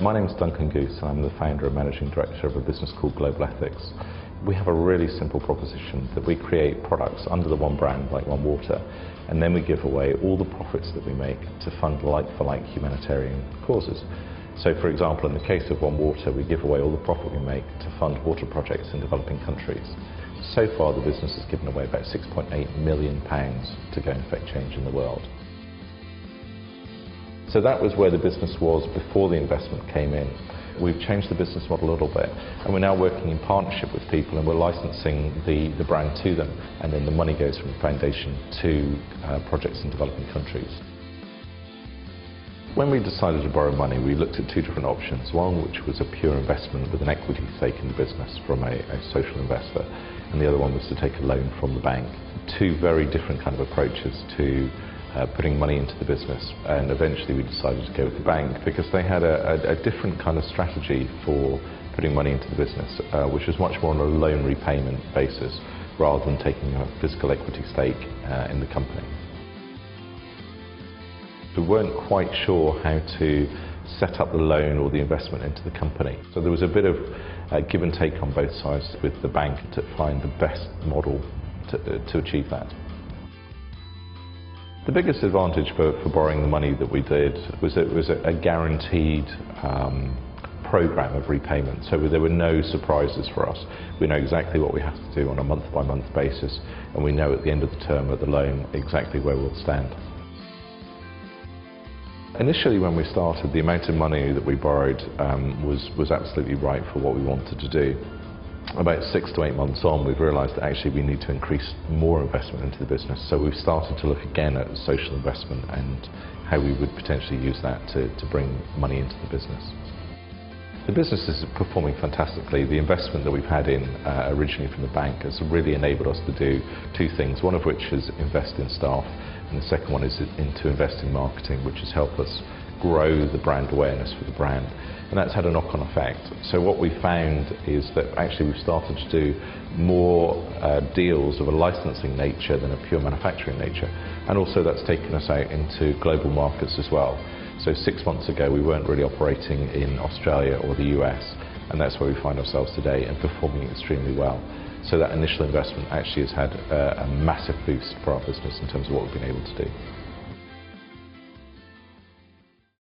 My name is Duncan Goose and I'm the founder and managing director of a business called Global Ethics. We have a really simple proposition that we create products under the one brand, like One Water, and then we give away all the profits that we make to fund like-for-like humanitarian causes. So for example, in the case of One Water, we give away all the profit we make to fund water projects in developing countries. So far the business has given away about £6.8 million to go and affect change in the world. So that was where the business was before the investment came in. We've changed the business model a little bit, and we're now working in partnership with people, and we're licensing the brand to them, and then the money goes from the foundation to projects in developing countries. When we decided to borrow money, we looked at two different options. One which was a pure investment with an equity stake in the business from a social investor, and the other one was to take a loan from the bank. Two very different kind of approaches to putting money into the business, and eventually we decided to go with the bank because they had a different kind of strategy for putting money into the business, which was much more on a loan repayment basis rather than taking a physical equity stake in the company. We weren't quite sure how to set up the loan or the investment into the company, so there was a bit of give and take on both sides with the bank to find the best model to achieve that. The biggest advantage for borrowing the money that we did was that it was a guaranteed program of repayment, so there were no surprises for us. We know exactly what we have to do on a month-by-month basis, and we know at the end of the term of the loan exactly where we'll stand. Initially when we started, the amount of money that we borrowed was absolutely right for what we wanted to do. About 6 to 8 months on, we've realised that actually we need to increase more investment into the business, so we've started to look again at social investment and how we would potentially use that to bring money into the business. The business is performing fantastically. The investment that we've had in originally from the bank has really enabled us to do two things, one of which is invest in staff, and the second one is to invest in marketing, which has helped us grow the brand awareness for the brand, and that's had a knock-on effect. So what we found is that actually we've started to do more deals of a licensing nature than a pure manufacturing nature, and also that's taken us out into global markets as well. So 6 months ago we weren't really operating in Australia or the US, and that's where we find ourselves today and performing extremely well. So that initial investment actually has had a massive boost for our business in terms of what we've been able to do.